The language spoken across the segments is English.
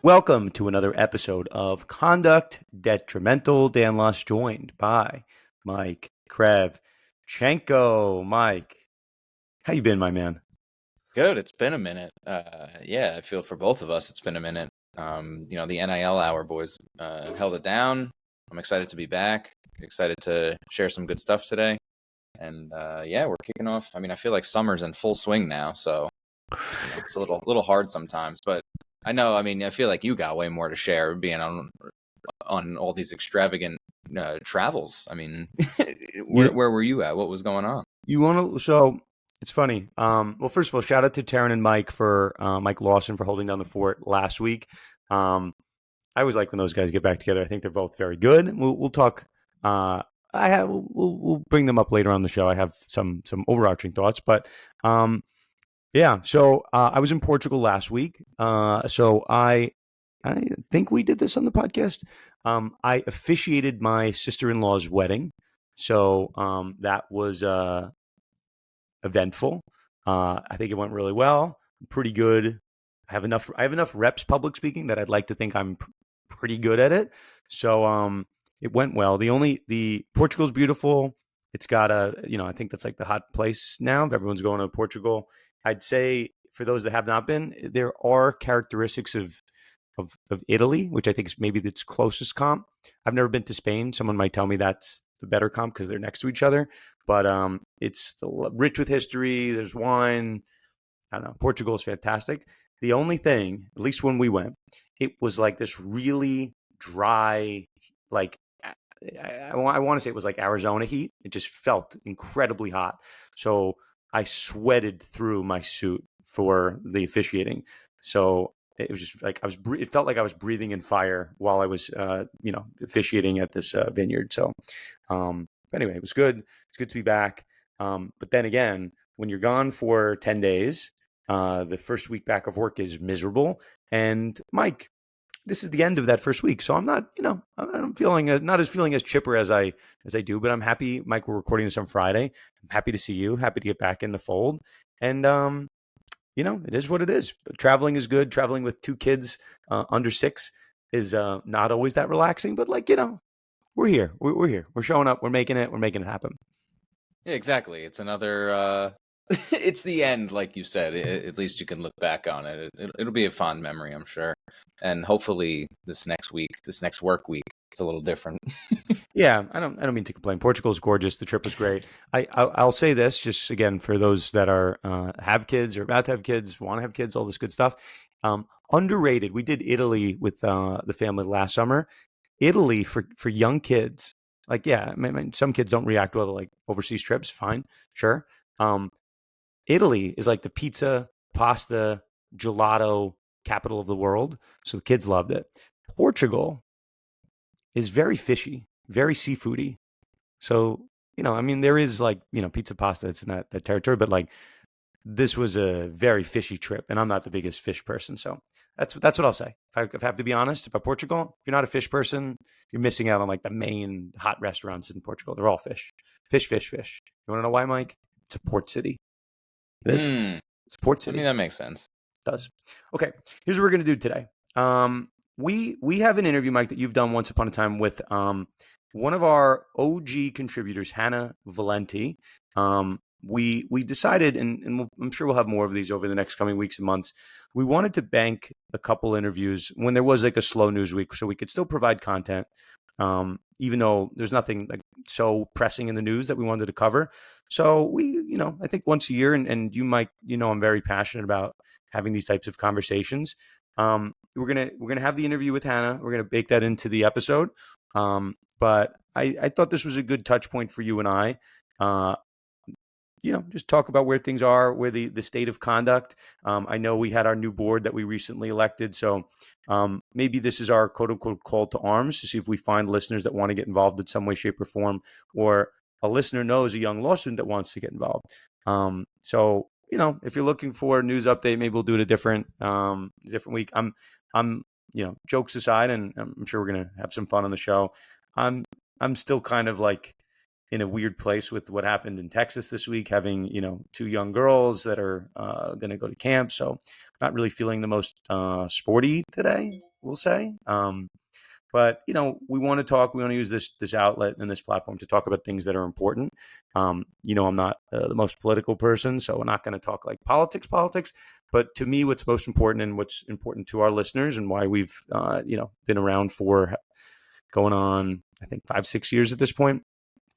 Welcome to another episode of Conduct Detrimental. Dan Luss joined by Mike Krevchenko. Mike, how you been, my man? Good. It's been a minute. Yeah, I feel for both of us, it's been a minute. The NIL hour boys held it down. I'm excited to be back. Excited to share some good stuff today. And yeah, we're kicking off. I mean, I feel like summer's in full swing now, so it's a little hard sometimes. But I know. I mean, I feel like you got way more to share being on all these extravagant travels. I mean, where You where were you at? What was going on? you want to? So it's funny. Well, first of all, shout out to Taryn and Mike for Mike Lawson for holding down the fort last week. I always like when those guys get back together. I think they're both very good. We'll talk. We'll bring them up later on the show. I have some overarching thoughts, but yeah. So I was in Portugal last week. So I think we did this on the podcast. I officiated my sister-in-law's wedding, so that was eventful. I think it went really well. Pretty good. I have enough reps public speaking that I'd like to think I'm pretty good at it. So it went well. The Portugal's beautiful. It's got I think that's like the hot place now. Everyone's going to Portugal. I'd say for those that have not been, there are characteristics of Italy, which I think is maybe its closest comp. I've never been to Spain. Someone might tell me that's the better comp because they're next to each other. But it's rich with history. There's wine. I don't know. Portugal is fantastic. The only thing, at least when we went, it was like this really dry, like I want to say it was like Arizona heat. It just felt incredibly hot. So I sweated through my suit for the officiating. So it was just like it felt like I was breathing in fire while I was, officiating at this vineyard. So anyway, it was good. It's good to be back. But then again, when you're gone for 10 days, the first week back of work is miserable. And Mike, this is the end of that first week, so I'm not, I'm feeling not as feeling as chipper as I do, but I'm happy. Mike, we're recording this on Friday. I'm happy to see you. Happy to get back in the fold, and it is what it is. But traveling is good. Traveling with two kids under 6 is not always that relaxing, but we're here. We're here. We're showing up. We're making it. We're making it happen. Yeah, exactly. It's another. It's the end, like you said. At least you can look back on it. It'll be a fond memory, I'm sure. And hopefully, this next work week, it's a little different. Yeah, I don't mean to complain. Portugal's gorgeous. The trip was great. I'll say this just again for those that are have kids or about to have kids, want to have kids, all this good stuff. Underrated. We did Italy with the family last summer. Italy for young kids, like yeah, I mean, some kids don't react well to like overseas trips. Fine, sure. Italy is like the pizza, pasta, gelato capital of the world. So the kids loved it. Portugal is very fishy, very seafoody. So, I mean, there is like, pizza, pasta, it's in that territory, but like this was a very fishy trip. And I'm not the biggest fish person. So that's what I'll say. If I have to be honest about Portugal, if you're not a fish person, you're missing out on like the main hot restaurants in Portugal. They're all fish, fish, fish, fish. You want to know why, Mike? It's a port city. It is. Hmm. It's a port I mean, city. that makes sense. It does. Okay. Here's what we're going to do today. We have an interview, Mike, that you've done once upon a time with one of our OG contributors, Hannah Valente. We decided, and I'm sure we'll have more of these over the next coming weeks and months. We wanted to bank a couple interviews when there was like a slow news week, so we could still provide content, even though there's nothing like so pressing in the news that we wanted to cover. So I think once a year, and you might, I'm very passionate about having these types of conversations. We're gonna have the interview with Hannah. We're gonna bake that into the episode. But I thought this was a good touch point for you and I. Just talk about where things are, where the state of conduct. I know we had our new board that we recently elected, so maybe this is our quote unquote call to arms to see if we find listeners that want to get involved in some way, shape, or form, or a listener knows a young law student that wants to get involved. So if you're looking for a news update, maybe we'll do it a different week. I'm jokes aside, and I'm sure we're gonna have some fun on the show. I'm still kind of like in a weird place with what happened in Texas this week, having 2 young girls that are going to go to camp. So not really feeling the most sporty today, we'll say. But we want to talk. We want to use this outlet and this platform to talk about things that are important. I'm not the most political person, so we're not going to talk like politics. But to me, what's most important and what's important to our listeners, and why we've been around for going on, I think 5-6 years at this point,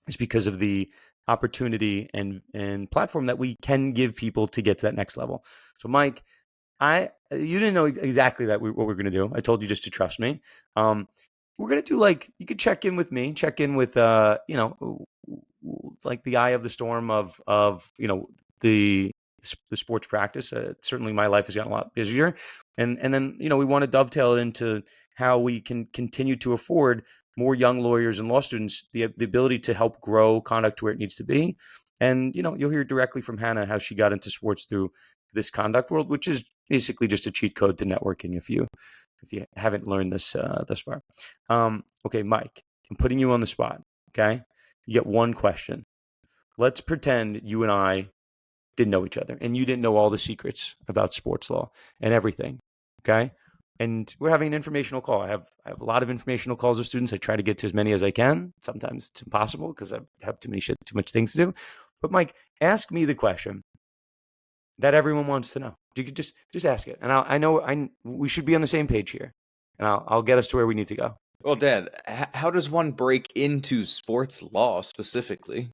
is because of the opportunity and platform that we can give people to get to that next level. So, Mike, you didn't know exactly what we're going to do. I told you just to trust me. We're going to do you could check in with me, check in with like the eye of the storm of the sports practice. Certainly my life has gotten a lot busier, and then we want to dovetail it into how we can continue to afford more young lawyers and law students the ability to help grow conduct to where it needs to be. And you'll hear directly from Hannah how she got into sports through this conduct world, which is basically just a cheat code to networking if you haven't learned this thus far. Okay, Mike, I'm putting you on the spot. Okay, you get one question. Let's pretend you and I didn't know each other and you didn't know all the secrets about sports law and everything. Okay, and we're having an informational call. I have a lot of informational calls with students. I try to get to as many as I can. Sometimes it's impossible because I have too much things to do. But Mike, ask me the question that everyone wants to know. You could just ask it, and I know we should be on the same page here, and I'll get us to where we need to go. Well, Dad, how does one break into sports law specifically?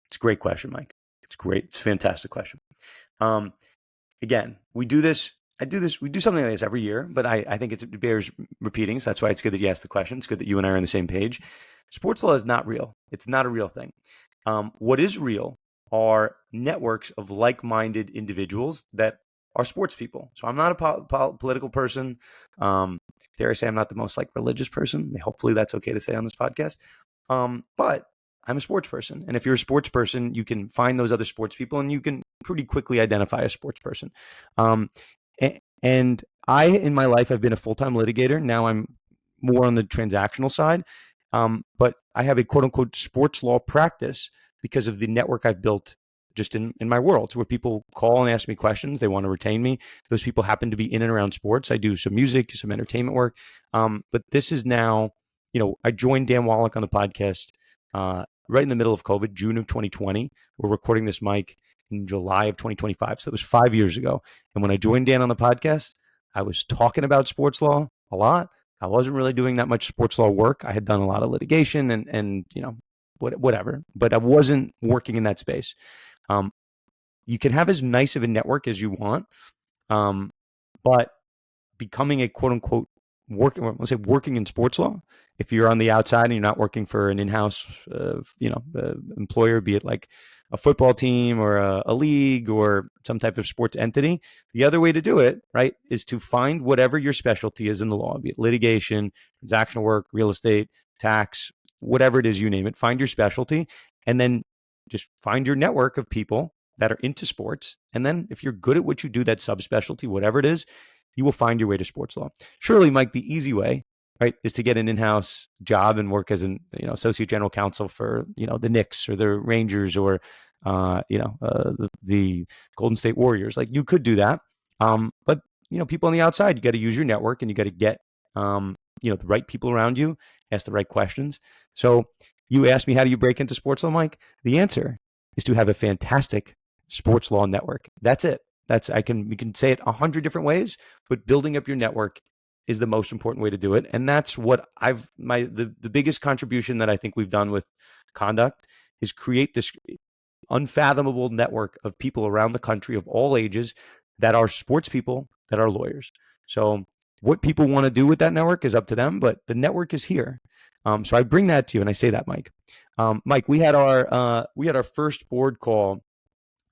It's a great question, Mike. It's great. It's a fantastic question. Again, we do this. We do something like this every year, but I think it bears repeating. So that's why it's good that you asked the question. It's good that you and I are on the same page. Sports law is not real. It's not a real thing. What is real are networks of like-minded individuals that are sports people. So I'm not a political person. Dare I say I'm not the most religious person. Hopefully that's okay to say on this podcast. But I'm a sports person. And if you're a sports person, you can find those other sports people and you can pretty quickly identify a sports person. And I, in my life, have been a full-time litigator. Now I'm more on the transactional side. But I have a quote unquote sports law practice because of the network I've built just in my world, where people call and ask me questions. They want to retain me. Those people happen to be in and around sports. I do some music, some entertainment work. But this is now, I joined Dan Wallach on the podcast right in the middle of COVID, June of 2020. We're recording this, Mike, in July of 2025. So it was 5 years ago. And when I joined Dan on the podcast, I was talking about sports law a lot. I wasn't really doing that much sports law work. I had done a lot of litigation and whatever, but I wasn't working in that space. You can have as nice of a network as you want, but becoming a quote unquote working in sports law, if you're on the outside and you're not working for an in-house employer, be it like a football team or a league or some type of sports entity, the other way to do it, right, is to find whatever your specialty is in the law, be it litigation, transactional work, real estate, tax, whatever it is, you name it. Find your specialty and then just find your network of people that are into sports. And then if you're good at what you do, that subspecialty, whatever it is, you will find your way to sports law. Surely, Mike, the easy way, right, is to get an in-house job and work as an associate general counsel for the Knicks or the Rangers or the Golden State Warriors. Like, you could do that, but people on the outside, you got to use your network and you got to get the right people around you, ask the right questions. So you asked me, how do you break into sports law, Mike? The answer is to have a fantastic sports law network. That's it. We can say it 100 different ways, but building up your network is the most important way to do it. And that's what the biggest contribution that I think we've done with Conduct is create this unfathomable network of people around the country of all ages that are sports people, that are lawyers. So what people want to do with that network is up to them, but the network is here. So I bring that to you and I say that, Mike. Mike, we had our first board call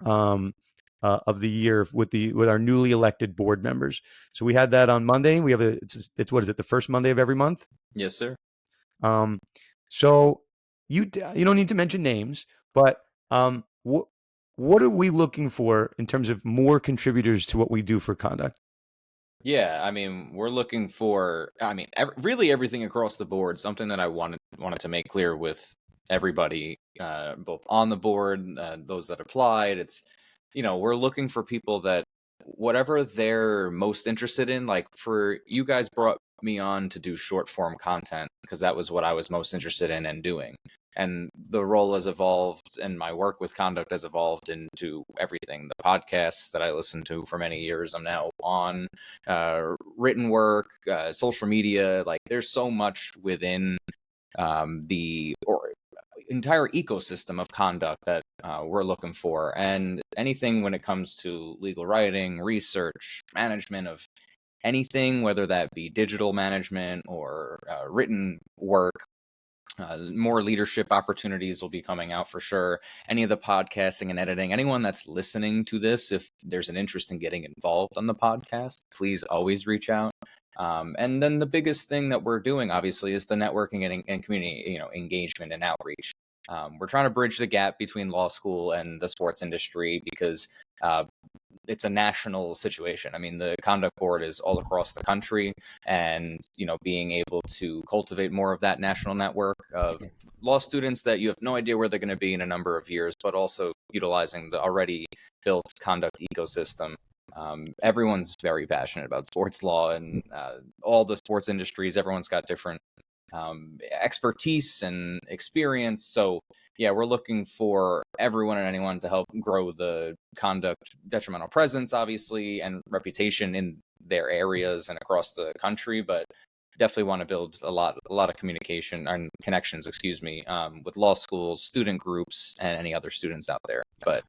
of the year with our newly elected board members. So we had that on Monday. We have it's what is it, the first Monday of every month? Yes, sir. So you don't need to mention names, but what are we looking for in terms of more contributors to what we do for Conduct? Yeah, I mean, we're looking for, really everything across the board. Something that I wanted to make clear with everybody, both on the board, those that applied. It's, we're looking for people that whatever they're most interested in. Like for you guys brought me on to do short form content because that was what I was most interested in and doing. And the role has evolved and my work with conduct has evolved into everything. The podcasts that I listened to for many years, I'm now on, written work, social media. Like there's so much within the entire ecosystem of conduct that we're looking for. And anything when it comes to legal writing, research, management of anything, whether that be digital management or written work, more leadership opportunities will be coming out for sure. Any of the podcasting and editing, anyone that's listening to this, if there's an interest in getting involved on the podcast, please always reach out. And then the biggest thing that we're doing, obviously, is the networking and community, engagement and outreach. We're trying to bridge the gap between law school and the sports industry because it's a national situation. I mean, the conduct board is all across the country, and being able to cultivate more of that national network of law students that you have no idea where they're going to be in a number of years, but also utilizing the already built conduct ecosystem. Everyone's very passionate about sports law and all the sports industries. Everyone's got different expertise and experience. So yeah, we're looking for everyone and anyone to help grow the conduct detrimental presence, obviously, and reputation in their areas and across the country. But definitely want to build a lot of communication and connections, with law schools, student groups, and any other students out there. But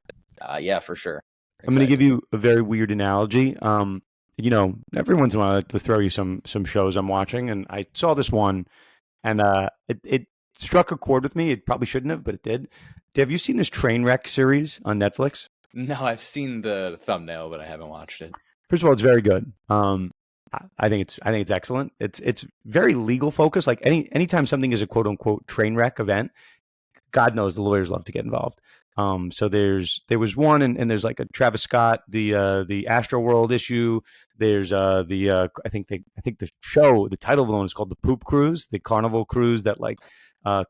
yeah, for sure. I'm going to give Excited. you a very weird analogy. Every once in a while I like to throw you some shows I'm watching, and I saw this one, and it struck a chord with me. It probably shouldn't have, but it did. Have you seen this Trainwreck series on Netflix? No, I've seen the thumbnail, but I haven't watched it. First of all, it's very good. I think it's excellent. It's very legal focused. Like anytime something is a quote unquote train wreck event, God knows the lawyers love to get involved. So there was one, and there's like a Travis Scott, the Astro World issue. There's I think the title of the one is called the Poop Cruise, the Carnival cruise that like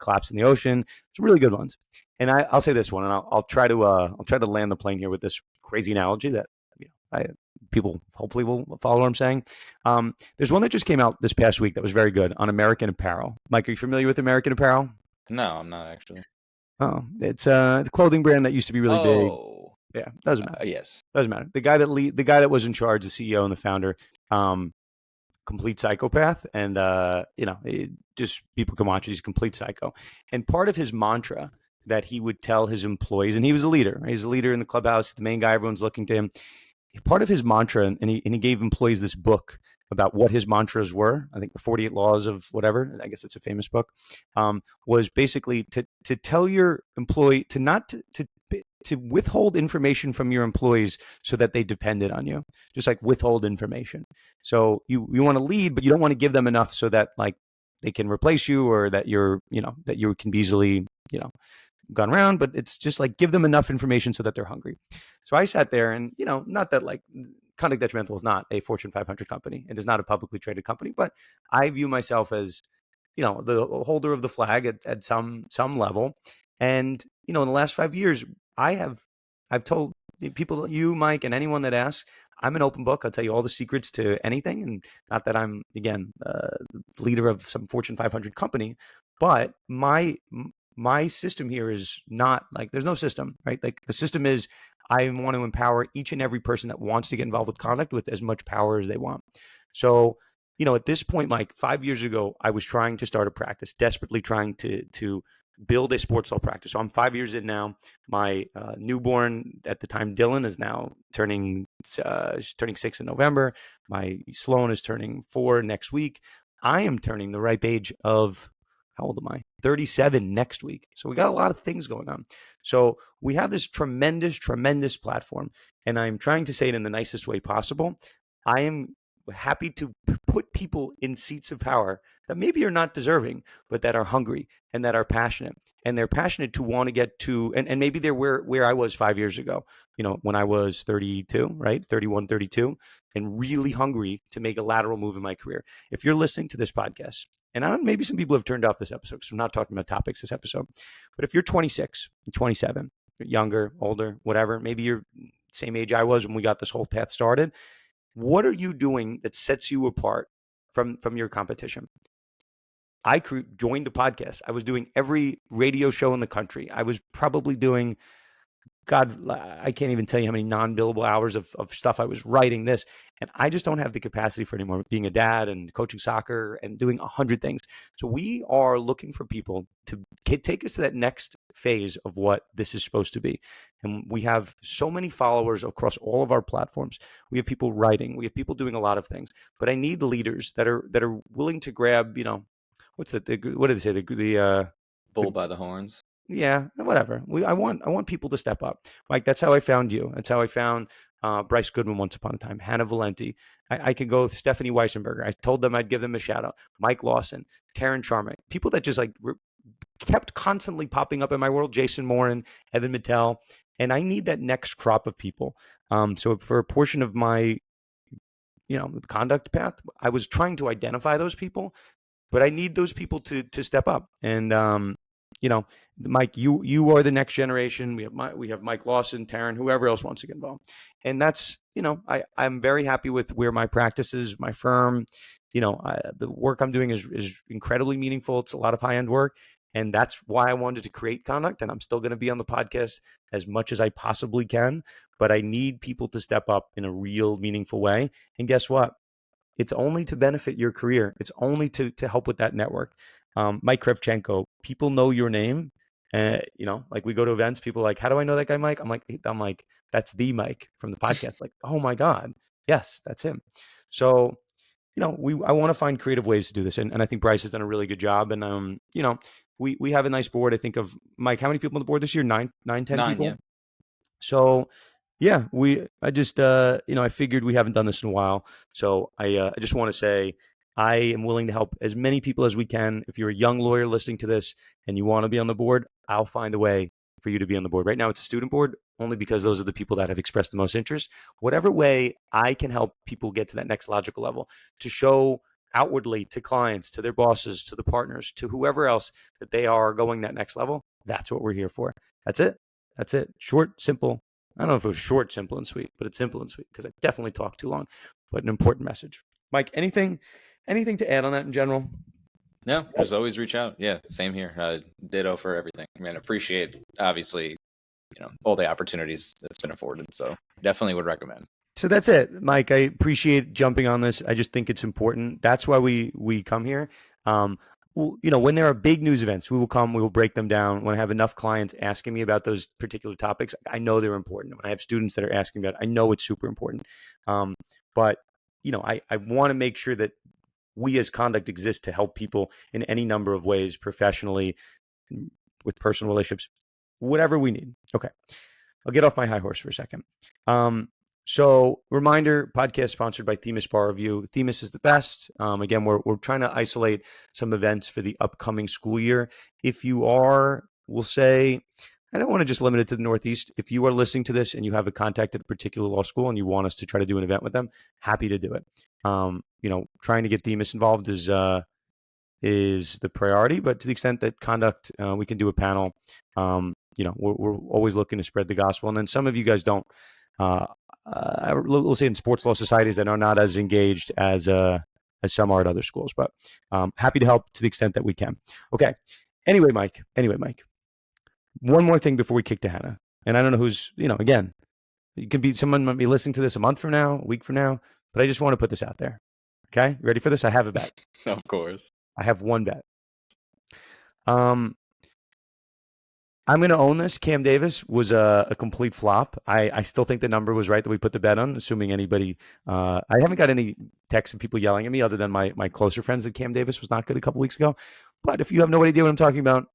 collapsed in the ocean. Some really good ones. And I'll say this one, and I'll try to land the plane here with this crazy analogy that people hopefully will follow what I'm saying. There's one that just came out this past week that was very good on American Apparel. Mike, are you familiar with American Apparel? No, I'm not actually. Oh, it's the clothing brand that used to be really big. Yeah, doesn't matter. Yes, doesn't matter. The guy that was in charge, the CEO and the founder, complete psychopath, and just people can watch it. He's a complete psycho. And part of his mantra that he would tell his employees, and he was a leader. He's a leader in the clubhouse, the main guy. Everyone's looking to him. Part of his mantra, and he gave employees this book about what his mantras were. I think the 48 Laws of whatever. I guess it's a famous book. Was basically to tell your employee to withhold information from your employees so that they depended on you. Just like withhold information. So you want to lead, but you don't want to give them enough so that like they can replace you, or that that you can be easily gone around, but it's just like give them enough information so that they're hungry. So I sat there, and not that like Conduct Detrimental is not a Fortune 500 company. It is not a publicly traded company, but I view myself as the holder of the flag at some level. And in the last 5 years, I've told people, you, Mike, and anyone that asks, I'm an open book. I'll tell you all the secrets to anything. And not that I'm, again, leader of some Fortune 500 company, but my system here is not like, there's no system, right? Like the system is, I want to empower each and every person that wants to get involved with conduct with as much power as they want. So, at this point, Mike, 5 years ago, I was trying to start a practice, desperately trying to build a sports law practice. So I'm 5 years in now. My newborn at the time, Dylan, is now turning 6 in November. My Sloan is turning 4 next week. I am turning the ripe age of, how old am I? 37 next week. So we got a lot of things going on. So we have this tremendous, tremendous platform, and I'm trying to say it in the nicest way possible. I am happy to put people in seats of power that maybe are not deserving, but that are hungry and that are passionate. And they're passionate to want to get to, and maybe they're where I was 5 years ago, when I was 32, right? 31, 32, and really hungry to make a lateral move in my career. If you're listening to this podcast, and maybe some people have turned off this episode because I'm not talking about topics this episode, but if you're 26, 27, you're younger, older, whatever, maybe you're same age I was when we got this whole path started. What are you doing that sets you apart from your competition? I joined the podcast. I was doing every radio show in the country. I was probably doing, God, I can't even tell you how many non-billable hours of stuff I was writing this. And I just don't have the capacity for anymore, being a dad and coaching soccer and doing 100 things. So we are looking for people to take us to that next phase of what this is supposed to be. And we have so many followers across all of our platforms. We have people writing. We have people doing a lot of things. But I need leaders that are willing to grab, what do they say? Bull by the horns. Yeah, whatever. I want people to step up. Mike, that's how I found you. That's how I found Bryce Goodman once upon a time, Hannah Valente. I could go with Stephanie Weissenberger. I told them I'd give them a shout out. Mike Lawson, Taryn Charma, people that just kept constantly popping up in my world. Jason Morin, Evan Mattel, and I need that next crop of people. So for a portion of my conduct path, I was trying to identify those people, but I need those people to step up. And Mike, you are the next generation. We have Mike Lawson, Taryn, whoever else wants to get involved. And that's, I'm very happy with where my practice is, my firm. The work I'm doing is incredibly meaningful. It's a lot of high-end work. And that's why I wanted to create Conduct. And I'm still going to be on the podcast as much as I possibly can. But I need people to step up in a real, meaningful way. And guess what? It's only to benefit your career. It's only to help with that network. Mike Krivchenko, people know your name. Like we go to events, people are like, how do I know that guy, Mike? I'm like, that's the Mike from the podcast. Like, oh my God. Yes, that's him. So, I want to find creative ways to do this. And I think Bryce has done a really good job. And, we have a nice board. I think of Mike, how many people on the board this year? 10 people. Yeah. So yeah, I figured we haven't done this in a while. So I just want to say, I am willing to help as many people as we can. If you're a young lawyer listening to this and you want to be on the board, I'll find a way for you to be on the board. Right now, it's a student board, only because those are the people that have expressed the most interest. Whatever way I can help people get to that next logical level, to show outwardly to clients, to their bosses, to the partners, to whoever else that they are going that next level, that's what we're here for. That's it. That's it. Short, simple. I don't know if it was short, simple, and sweet, but it's simple and sweet because I definitely talked too long, but an important message. Mike, anything to add on that in general? No, just always reach out. Yeah, same here. Ditto for everything. I mean, appreciate, obviously, all the opportunities that's been afforded. So definitely would recommend. So that's it, Mike. I appreciate jumping on this. I just think it's important. That's why we come here. When there are big news events, we will break them down. When I have enough clients asking me about those particular topics, I know they're important. When I have students that are asking about it, I know it's super important. But I want to make sure that we as Conduct exist to help people in any number of ways, professionally, with personal relationships, whatever we need. Okay. I'll get off my high horse for a second. So reminder, podcast sponsored by Themis Bar Review. Themis is the best. Again, we're trying to isolate some events for the upcoming school year. If you are, we'll say, I don't want to just limit it to the Northeast. If you are listening to this and you have a contact at a particular law school and you want us to try to do an event with them, happy to do it. Trying to get Themis involved is the priority, but to the extent that Conduct, we can do a panel. We're always looking to spread the gospel. And then some of you guys don't. We'll say in sports law societies that are not as engaged as some are at other schools, but happy to help to the extent that we can. Okay. Anyway, Mike, one more thing before we kick to Hannah. And I don't know who's, again, it could be someone might be listening to this a month from now, a week from now, but I just want to put this out there. Okay. You ready for this? I have a bet. Of course. I have one bet. I'm going to own this. Cam Davis was a complete flop. I still think the number was right that we put the bet on, assuming anybody. I haven't got any texts and people yelling at me other than my closer friends that Cam Davis was not good a couple weeks ago. But if you have no idea what I'm talking about,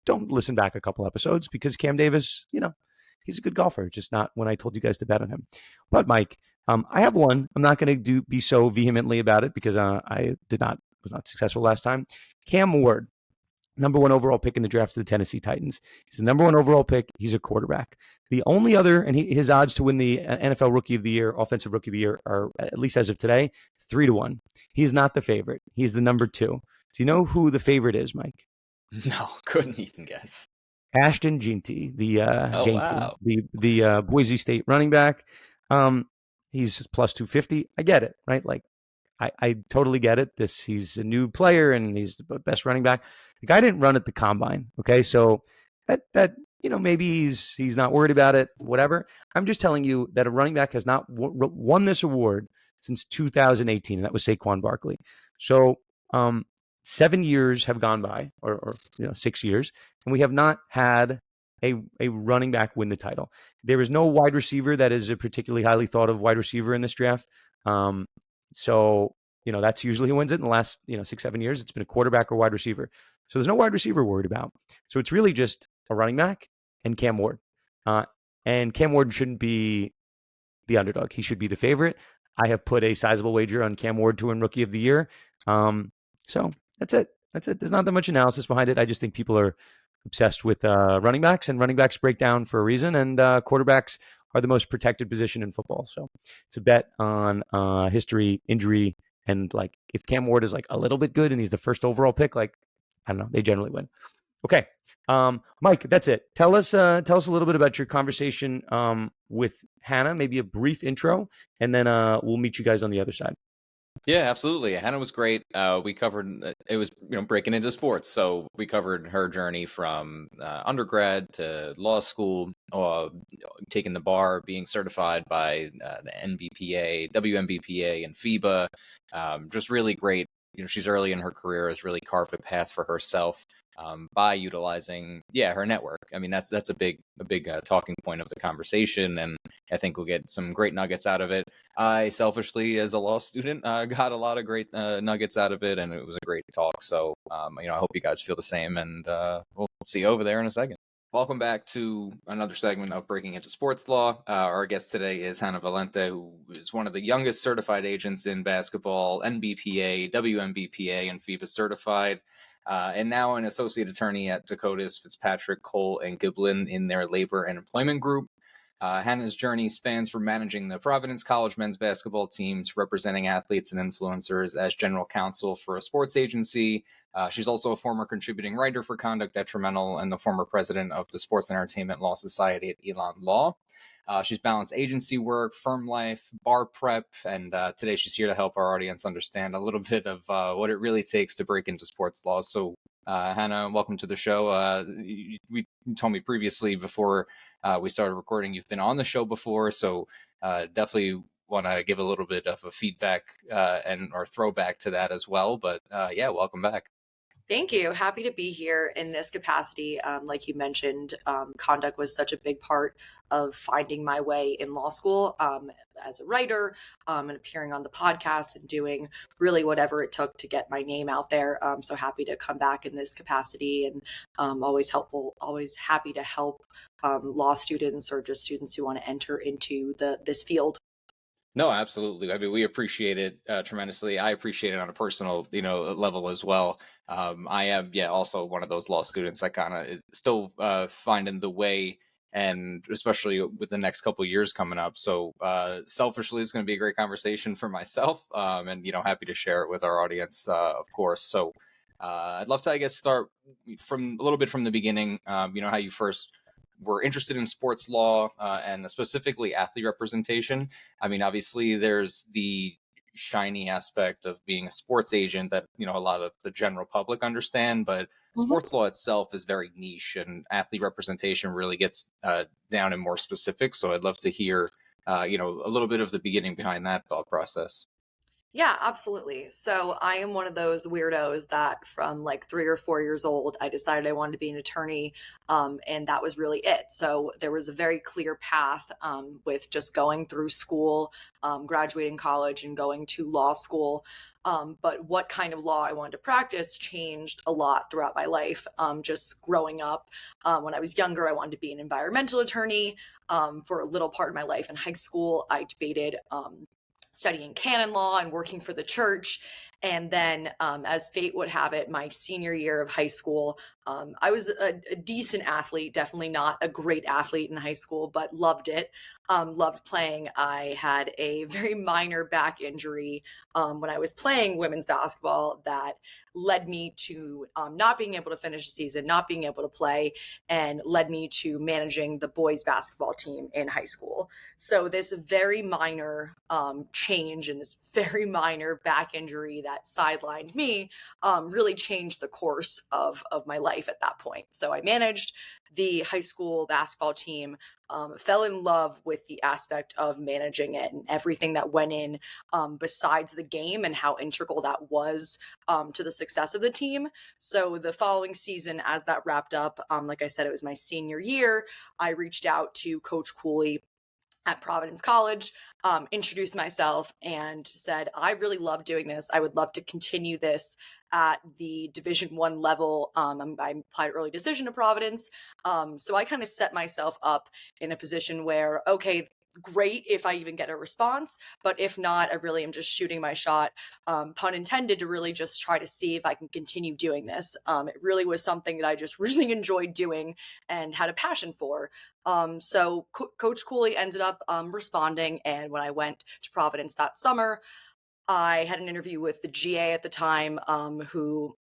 don't listen back a couple episodes because Cam Davis, he's a good golfer, just not when I told you guys to bet on him. But Mike, I have one. I'm not going to be so vehemently about it because I was not successful last time. Cam Ward. Number 1 overall pick in the draft of the Tennessee Titans. He's the number 1 overall pick. He's a quarterback. The only other, and his odds to win the NFL Rookie of the Year, Offensive Rookie of the Year, are, at least as of today, 3-1. He's not the favorite. He's the number 2. Do you know who the favorite is, Mike? No, couldn't even guess. Ashton Jeanty, Oh wow. the Boise State running back. He's plus 250. I get it, right? Like I totally get it. He's a new player and he's the best running back. The guy didn't run at the combine. Okay, so that maybe he's not worried about it. Whatever. I'm just telling you that a running back has not won this award since 2018, and that was Saquon Barkley. So 7 years have gone by, or 6 years, and we have not had a running back win the title. There is no wide receiver that is a particularly highly thought of wide receiver in this draft. So, that's usually who wins it in the last, 6-7 years. It's been a quarterback or wide receiver. So there's no wide receiver worried about. So it's really just a running back and Cam Ward. And Cam Ward shouldn't be the underdog. He should be the favorite. I have put a sizable wager on Cam Ward to win Rookie of the Year. So that's it. There's not that much analysis behind it. I just think people are obsessed with running backs, and running backs break down for a reason, and quarterbacks are the most protected position in football. So it's a bet on history, injury, and like if Cam Ward is like a little bit good and he's the first overall pick, like I don't know, they generally win. Okay, Mike, that's it. Tell us a little bit about your conversation with Hannah. Maybe a brief intro, and then we'll meet you guys on the other side. Yeah, absolutely. Hannah was great. We covered it was breaking into sports, so we covered her journey from undergrad to law school, taking the bar, being certified by the NBPA, WMBPA, and FIBA. Just really great. She's early in her career, has really carved a path for herself by utilizing her network. I mean, that's a big talking point of the conversation, and I think we'll get some great nuggets out of it. I selfishly, as a law student, got a lot of great nuggets out of it, and it was a great talk. So, I hope you guys feel the same, and we'll see you over there in a second. Welcome back to another segment of Breaking Into Sports Law. Our guest today is Hannah Valente, who is one of the youngest certified agents in basketball, NBPA, WMBPA, and FIBA certified, and now an associate attorney at Dakotas, Fitzpatrick, Cole, and Giblin in their labor and employment group. Hannah's journey spans from managing the Providence College men's basketball team to representing athletes and influencers as general counsel for a sports agency. She's also a former contributing writer for Conduct Detrimental and the former president of the Sports Entertainment Law Society at Elon Law. She's balanced agency work, firm life, bar prep, and today she's here to help our audience understand a little bit of what it really takes to break into sports law. So, Hannah, welcome to the show. You told me previously before we started recording you've been on the show before, so definitely want to give a little bit of a feedback or throwback to that as well. But welcome back. Thank you. Happy to be here in this capacity. Like you mentioned, conduct was such a big part of finding my way in law school as a writer and appearing on the podcast and doing really whatever it took to get my name out there. So happy to come back in this capacity, and always helpful, always happy to help law students or just students who want to enter into this field. No, absolutely. I mean, we appreciate it tremendously. I appreciate it on a personal, level as well. I am, also one of those law students that kind of is still finding the way, and especially with the next couple of years coming up. So, selfishly, it's going to be a great conversation for myself, and happy to share it with our audience, of course. So, I'd love to, I guess, start from a little bit from the beginning. How you first were interested in sports law and specifically athlete representation. I mean, obviously, there's the shiny aspect of being a sports agent that a lot of the general public understand, but sports law itself is very niche, and athlete representation really gets down and more specific. So I'd love to hear a little bit of the beginning behind that thought process. Yeah, absolutely. So I am one of those weirdos that from like 3 or 4 years old, I decided I wanted to be an attorney. And that was really it. So there was a very clear path with just going through school, graduating college, and going to law school. But what kind of law I wanted to practice changed a lot throughout my life. Just growing up, when I was younger, I wanted to be an environmental attorney. For a little part of my life in high school, I debated studying canon law and working for the church. And then, as fate would have it, my senior year of high school, I was a decent athlete, definitely not a great athlete in high school, but loved it, loved playing. I had a very minor back injury when I was playing women's basketball that led me to not being able to finish the season, not being able to play, and led me to managing the boys basketball team in high school. So this very minor change and this very minor back injury that sidelined me really changed the course of my life at that point. So I managed the high school basketball team, fell in love with the aspect of managing it and everything that went in besides the game and how integral that was to the success of the team. So the following season, as that wrapped up, like I said, it was my senior year, I reached out to Coach Cooley at Providence College, introduced myself and said, I really love doing this. I would love to continue this at the Division I level. I applied early decision to Providence. So I kind of set myself up in a position where, okay, great if I even get a response, but if not, I really am just shooting my shot, pun intended, to really just try to see if I can continue doing this. It really was something that I just really enjoyed doing and had a passion for. So Coach Cooley ended up responding, and when I went to Providence that summer, I had an interview with the GA at the time, who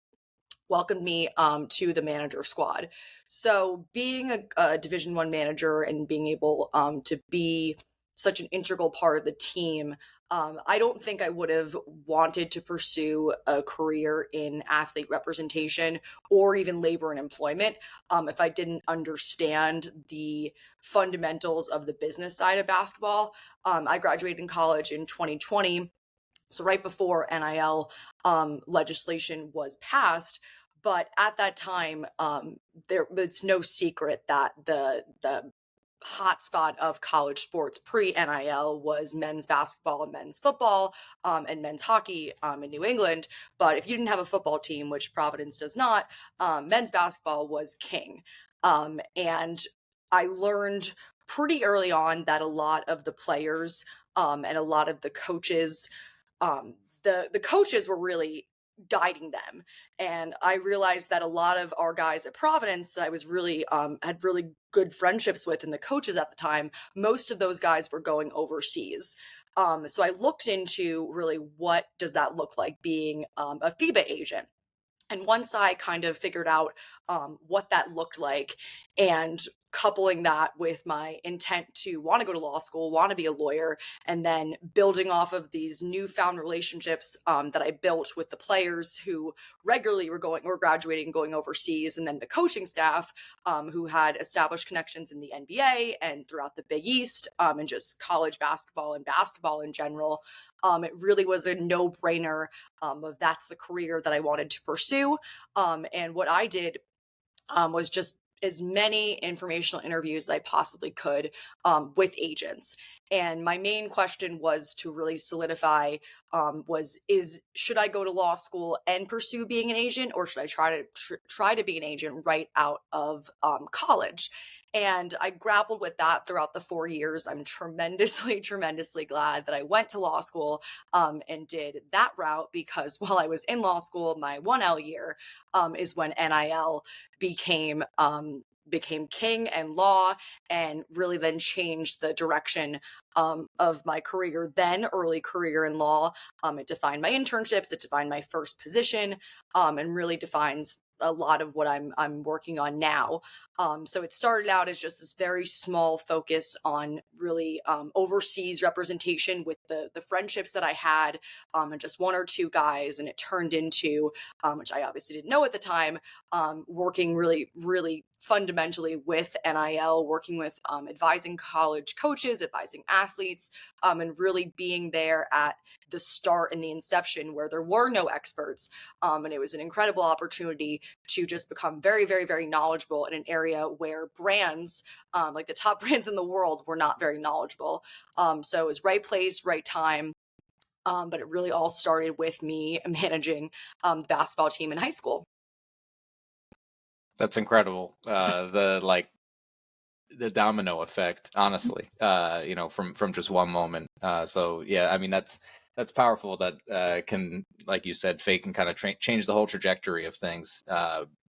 welcomed me to the manager squad. So being a Division I manager and being able to be such an integral part of the team, I don't think I would have wanted to pursue a career in athlete representation or even labor and employment if I didn't understand the fundamentals of the business side of basketball. I graduated in college in 2020, so right before NIL legislation was passed. But at that time, it's no secret that the hotspot of college sports pre-NIL was men's basketball and men's football, and men's hockey in New England. But if you didn't have a football team, which Providence does not, men's basketball was king. And I learned pretty early on that a lot of the players and a lot of the coaches, the coaches were really guiding them. And I realized that a lot of our guys at Providence that I was really had really good friendships with, and the coaches at the time, most of those guys were going overseas. So I looked into really what does that look like being a FIBA agent. And once I kind of figured out what that looked like, and coupling that with my intent to want to go to law school, want to be a lawyer, and then building off of these newfound relationships that I built with the players who regularly were graduating and going overseas, and then the coaching staff who had established connections in the NBA and throughout the Big East, and just college basketball and basketball in general. It really was a no-brainer of that's the career that I wanted to pursue. And what I did was just as many informational interviews as I possibly could with agents. And my main question was to really solidify should I go to law school and pursue being an agent, or should I try to be an agent right out of college? And I grappled with that throughout the 4 years. I'm tremendously, tremendously glad that I went to law school and did that route, because while I was in law school, my 1L year is when NIL became king and law, and really then changed the direction of my career, then early career in law. It defined my internships, it defined my first position, and really defines a lot of what I'm working on now. So it started out as just this very small focus on really overseas representation with the friendships that I had, and just one or two guys, and it turned into, which I obviously didn't know at the time, working really, really fundamentally with NIL, working with advising college coaches, advising athletes, and really being there at the start and the inception where there were no experts. And it was an incredible opportunity to just become very, very, very knowledgeable in an area where brands, like the top brands in the world, were not very knowledgeable. So it was right place, right time. But it really all started with me managing the basketball team in high school. That's incredible. The domino effect, honestly, from just one moment. So yeah, I mean, that's powerful. That can, like you said, fate can kind of change the whole trajectory of things.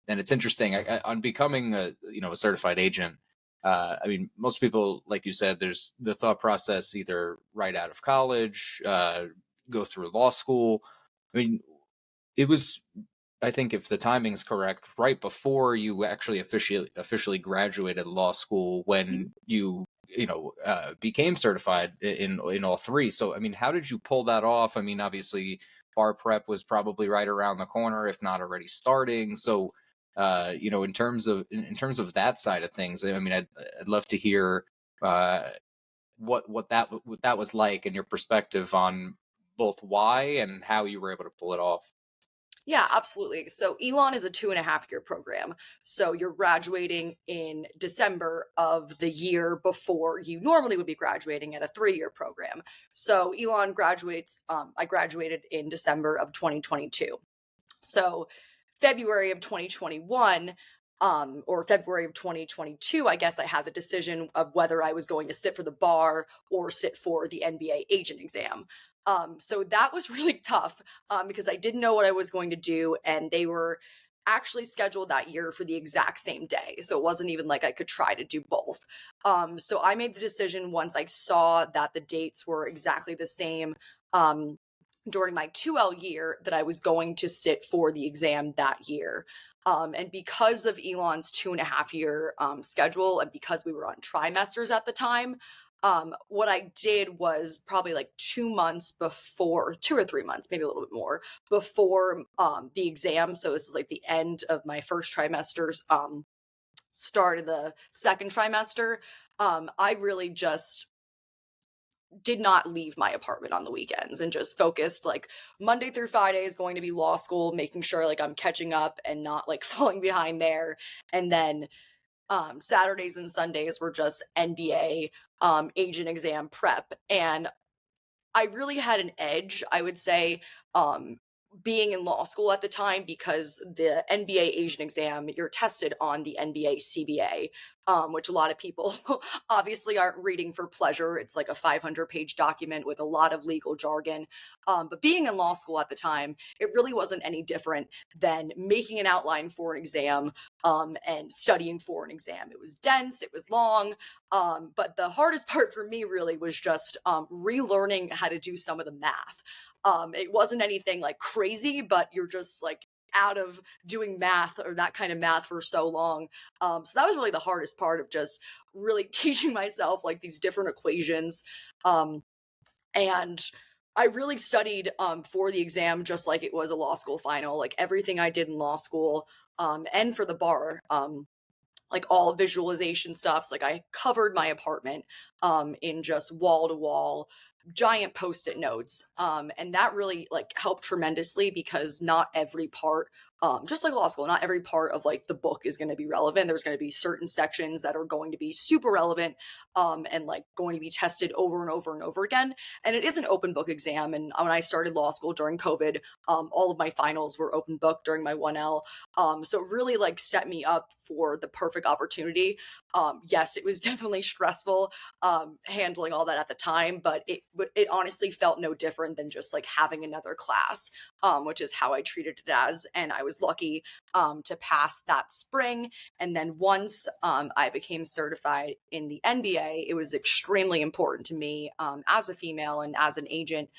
And it's interesting on becoming a certified agent. I mean, most people, like you said, there's the thought process either right out of college, go through law school. I mean, it was I think if the timing's correct, right before you actually officially graduated law school, when you became certified in all three. So I mean, how did you pull that off? I mean, obviously, bar prep was probably right around the corner, if not already starting. So in terms of that side of things, I mean, I'd love to hear uh, what that was like and your perspective on both why and how you were able to pull it off. Yeah, absolutely. So Elon is a 2.5 year program. So you're graduating in December of the year before you normally would be graduating at a 3 year program. So Elon graduates, I graduated in December of 2022. So February of 2021, or February of 2022, I guess I had the decision of whether I was going to sit for the bar or sit for the NBA agent exam. So that was really tough, because I didn't know what I was going to do, and they were actually scheduled that year for the exact same day. So it wasn't even like I could try to do both. So I made the decision once I saw that the dates were exactly the same. During my 2L year, that I was going to sit for the exam that year. And because of Elon's 2.5 year schedule, and because we were on trimesters at the time, what I did was probably like 2 months before, 2 or 3 months, maybe a little bit more, before the exam. So this is like the end of my first trimester's, start of the second trimester. I really just did not leave my apartment on the weekends and just focused like Monday through Friday is going to be law school, making sure like I'm catching up and not like falling behind there. And then Saturdays and Sundays were just NBA agent exam prep. And I really had an edge, I would say, um, being in law school at the time, because the NBA Asian exam, you're tested on the NBA CBA, which a lot of people obviously aren't reading for pleasure. It's like a 500-page document with a lot of legal jargon. But being in law school at the time, it really wasn't any different than making an outline for an exam, and studying for an exam. It was dense, it was long, but the hardest part for me really was just relearning how to do some of the math. It wasn't anything like crazy, but you're just like out of doing math or that kind of math for so long. So that was really the hardest part of just really teaching myself like these different equations. Um, and I really studied for the exam just like it was a law school final, like everything I did in law school, and for the bar. Like all visualization stuffs. Like I covered my apartment in just wall to wall giant post-it notes. And that really like helped tremendously, because not every part, just like law school, not every part of like the book is going to be relevant. There's going to be certain sections that are going to be super relevant, and like going to be tested over and over and over again. And it is an open book exam. And when I started law school during COVID, all of my finals were open book during my 1L. So it really like set me up for the perfect opportunity. Yes, it was definitely stressful handling all that at the time, but it honestly felt no different than just like having another class, which is how I treated it as. And I was lucky to pass that spring. And then once I became certified in the NBA, it was extremely important to me, as a female and as an agent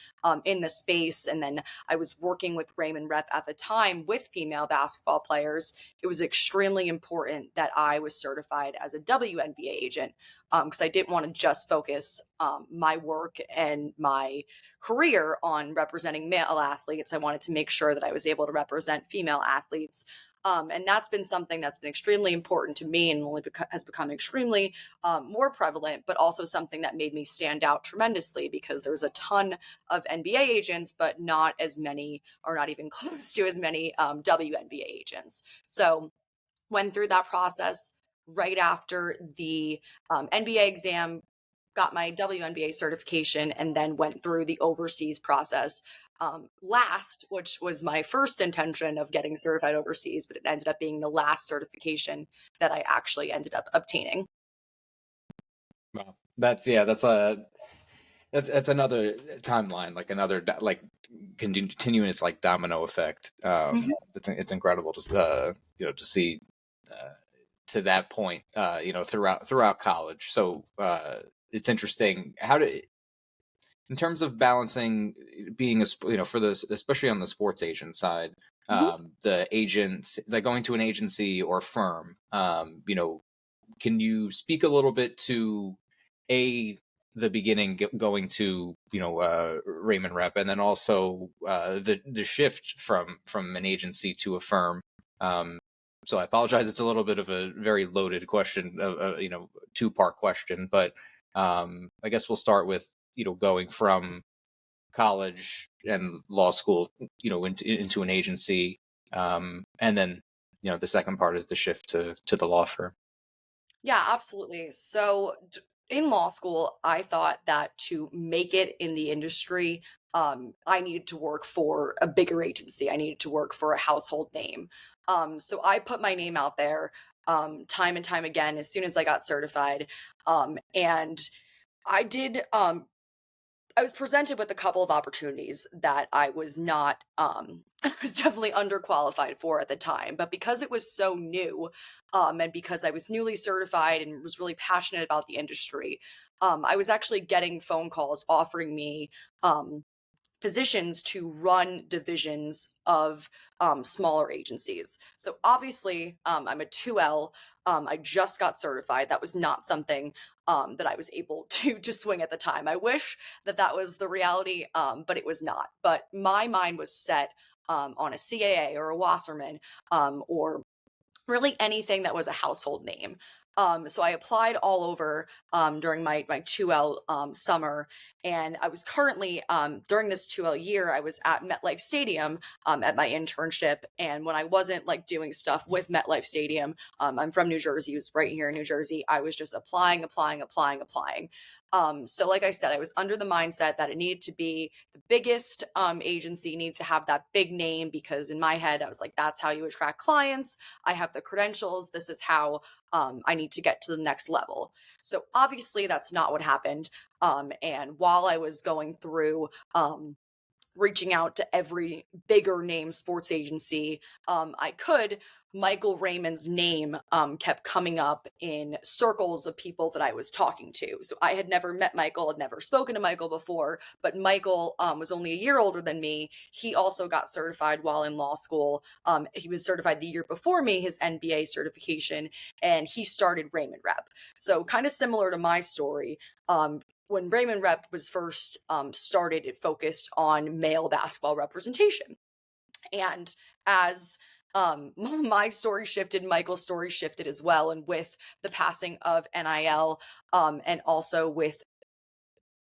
in the space. And then I was working with Raymond Rep at the time with female basketball players. It was extremely important that I was certified as a WNBA agent, because I didn't want to just focus my work and my career on representing male athletes. I wanted to make sure that I was able to represent female athletes. And that's been something that's been extremely important to me, and only has become extremely more prevalent, but also something that made me stand out tremendously, because there's a ton of NBA agents, but not as many, or not even close to as many, WNBA agents. So went through that process right after the NBA exam, got my WNBA certification, and then went through the overseas process last, which was my first intention of getting certified overseas, but it ended up being the last certification that I actually ended up obtaining. Wow, that's another timeline, like another like continuous like domino effect. Mhm. It's incredible to to see uh, to that point, throughout college. So it's interesting how to in terms of balancing being for the especially on the sports agent side. the agent, like going to an agency or firm. Can you speak a little bit to the beginning, going to Raymond Rep, and then also the shift from an agency to a firm? So I apologize, it's a little bit of a very loaded question, two-part question, but I guess we'll start with going from college and law school into an agency, and then the second part is the shift to the law firm. Yeah, absolutely. So in law school, I thought that to make it in the industry, I needed to work for a bigger agency. I needed to work for a household name. So I put my name out there time and time again as soon as I got certified. And I did I was presented with a couple of opportunities that I was not I was definitely underqualified for at the time, but because it was so new, and because I was newly certified and was really passionate about the industry, I was actually getting phone calls offering me um positions to run divisions of smaller agencies. So obviously, I'm a 2L. I just got certified. That was not something that I was able to swing at the time. I wish that that was the reality, but it was not. But my mind was set on a CAA or a Wasserman, or really anything that was a household name. So I applied all over during my 2L summer, and I was currently during this 2L year, I was at MetLife Stadium at my internship. And when I wasn't like doing stuff with MetLife Stadium, I'm from New Jersey, it was right here in New Jersey. I was just applying, applying, applying, applying. So like I said, I was under the mindset that it needed to be the biggest agency, needed to have that big name, because in my head, I was like, that's how you attract clients. I have the credentials. This is how I need to get to the next level. So obviously, that's not what happened. And while I was going through reaching out to every bigger name sports agency I could, Michael Raymond's name kept coming up in circles of people that I was talking to. So I had never met Michael, had never spoken to Michael before, but Michael was only a year older than me. He also got certified while in law school. He was certified the year before me, his NBA certification, and he started Raymond Rep. So kind of similar to my story. When Raymond Rep was first started, it focused on male basketball representation. And as my story shifted, Michael's story shifted as well. And with the passing of NIL, and also with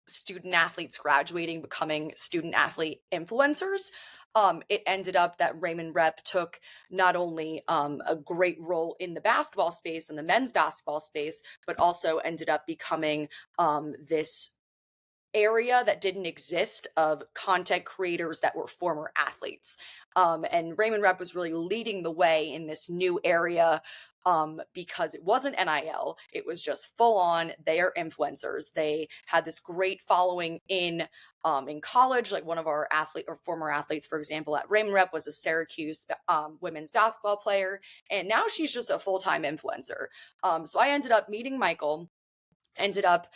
student athletes graduating, becoming student athlete influencers, it ended up that Raymond Rep took not only a great role in the basketball space and the men's basketball space, but also ended up becoming this area that didn't exist of content creators that were former athletes. And Raymond Rep was really leading the way in this new area, because it wasn't NIL. It was just full on, they are influencers. They had this great following in college. Like one of our athlete or former athletes, for example, at Raymond Rep was a Syracuse women's basketball player. And now she's just a full-time influencer. So I ended up meeting Michael, ended up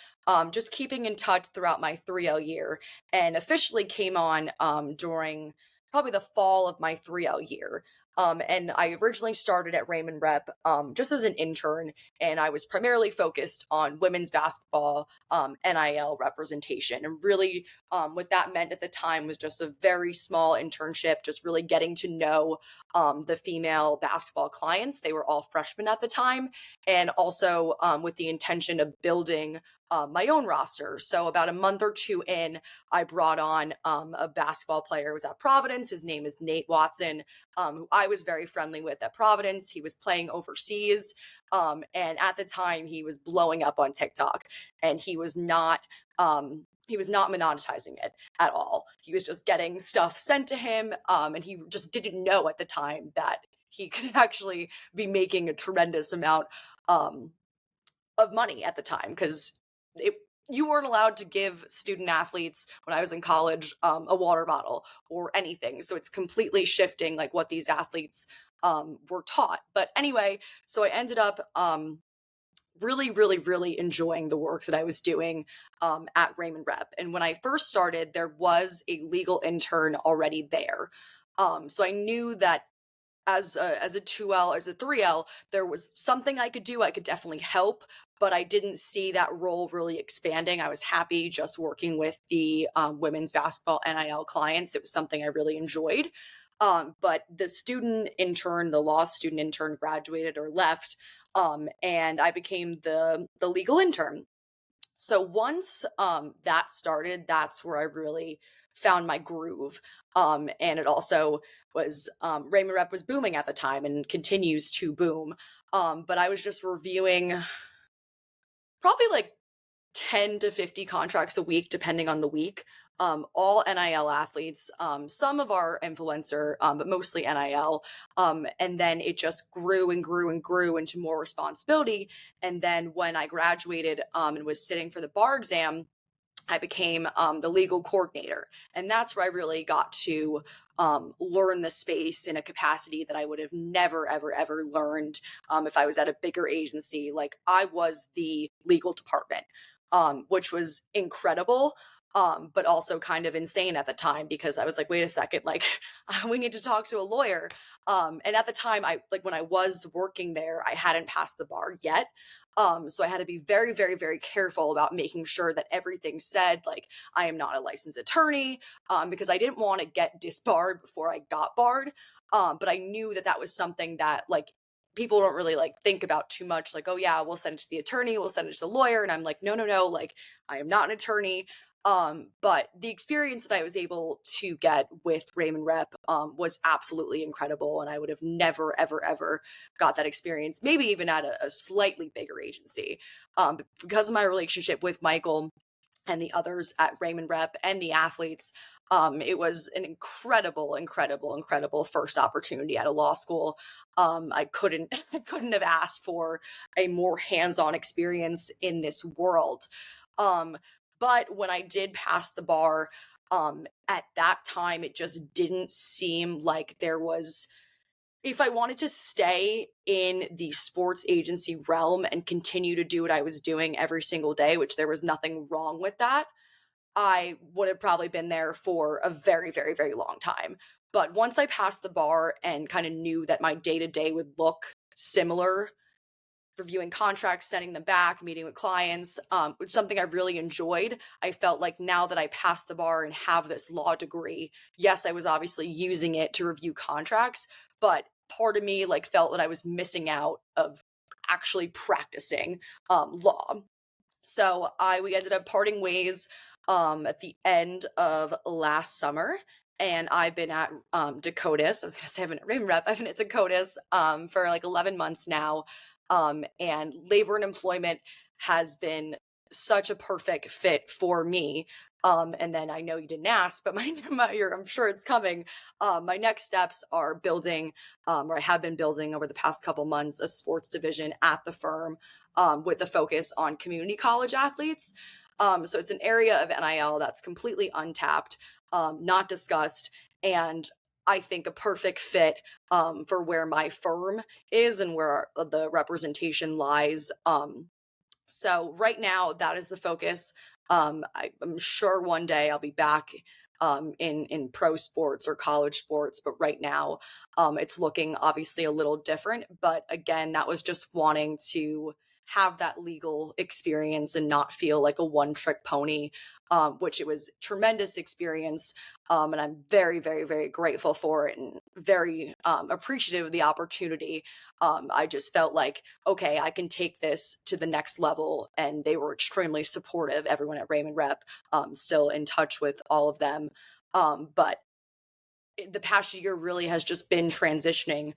just keeping in touch throughout my 3L year, and officially came on during probably the fall of my 3L year. And I originally started at Raymond Rep just as an intern, and I was primarily focused on women's basketball NIL representation. And really, what that meant at the time was just a very small internship, just really getting to know the female basketball clients. They were all freshmen at the time, and also with the intention of building my own roster. So about a month or two in, I brought on a basketball player who was at Providence. His name is Nate Watson, who I was very friendly with at Providence. He was playing overseas. And at the time, he was blowing up on TikTok, and he was not monetizing it at all. He was just getting stuff sent to him, and he just didn't know at the time that he could actually be making a tremendous amount of money at the time, because you weren't allowed to give student athletes when I was in college a water bottle or anything. So it's completely shifting like what these athletes were taught. But anyway, so I ended up really, really, really enjoying the work that I was doing at Raymond Rep. And when I first started, there was a legal intern already there. So I knew that as a 2L, as a 3L, there was something I could do. I could definitely help, but I didn't see that role really expanding. I was happy just working with the women's basketball NIL clients. It was something I really enjoyed. But the student intern, the law student intern, graduated or left, and I became the legal intern. So once that started, that's where I really found my groove. And it also was Raymond Rep was booming at the time and continues to boom. But I was just reviewing probably like 10 to 50 contracts a week, depending on the week. All NIL athletes, some of our influencer, but mostly NIL. And then it just grew and grew and grew into more responsibility. And then when I graduated and was sitting for the bar exam, I became the legal coordinator. And that's where I really got to learn the space in a capacity that I would have never, ever, ever learned if I was at a bigger agency. Like I was the legal department, which was incredible. But also kind of insane at the time because I was like, wait a second, like we need to talk to a lawyer. And at the time, I like when I was working there, I hadn't passed the bar yet. So I had to be very, very, very careful about making sure that everything said, like, I am not a licensed attorney, because I didn't want to get disbarred before I got barred. But I knew that that was something that, like, people don't really like think about too much. Like, oh yeah, we'll send it to the attorney, we'll send it to the lawyer. And I'm like, no, no, no, like, I am not an attorney. But the experience that I was able to get with Raymond Rep was absolutely incredible. And I would have never, ever, ever got that experience, maybe even at a slightly bigger agency. But because of my relationship with Michael and the others at Raymond Rep and the athletes, it was an incredible, incredible, incredible first opportunity at a law school. I couldn't I couldn't have asked for a more hands-on experience in this world. Um, but when I did pass the bar, at that time, it just didn't seem like there was if I wanted to stay in the sports agency realm and continue to do what I was doing every single day, which there was nothing wrong with that, I would have probably been there for a very, very, very long time. But once I passed the bar and kind of knew that my day to day would look similar, reviewing contracts, sending them back, meeting with clients, which is something I really enjoyed. I felt like now that I passed the bar and have this law degree, yes, I was obviously using it to review contracts, but part of me like felt that I was missing out of actually practicing law. So I we ended up parting ways at the end of last summer. And I've been at Dakotas. I was gonna say I've been at Raven Rep. I've been at Dakotas for like 11 months now. And labor and employment has been such a perfect fit for me. And then I know you didn't ask, but I'm sure it's coming. My next steps are building, or I have been building over the past couple months, a sports division at the firm with a focus on community college athletes. So it's an area of NIL that's completely untapped, not discussed, and I think a perfect fit for where my firm is and where the representation lies. So right now, that is the focus. I'm sure one day I'll be back in pro sports or college sports, but right now, it's looking obviously a little different. But again, that was just wanting to have that legal experience and not feel like a one trick pony, which it was tremendous experience. And I'm very, very, very grateful for it and very appreciative of the opportunity. I just felt like, okay, I can take this to the next level. And they were extremely supportive, everyone at Raymond Rep, still in touch with all of them. But the past year really has just been transitioning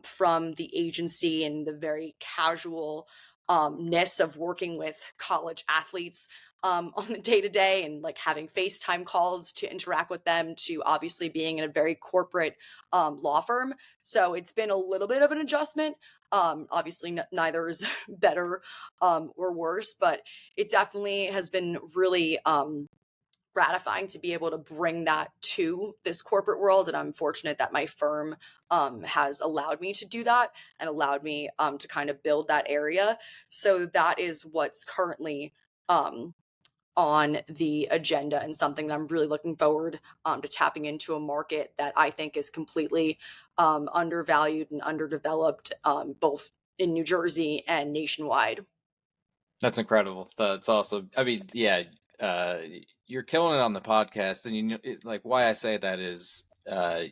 from the agency and the very casual ness of working with college athletes on the day to day and like having FaceTime calls to interact with them to obviously being in a very corporate law firm. So it's been a little bit of an adjustment. Obviously, neither is better or worse, but it definitely has been really gratifying to be able to bring that to this corporate world. And I'm fortunate that my firm has allowed me to do that and allowed me to kind of build that area. So that is what's currently um, on the agenda, and something that I'm really looking forward to tapping into a market that I think is completely undervalued and underdeveloped, both in New Jersey and nationwide. That's incredible. That's awesome. I mean, yeah, you're killing it on the podcast, and like why I say that is,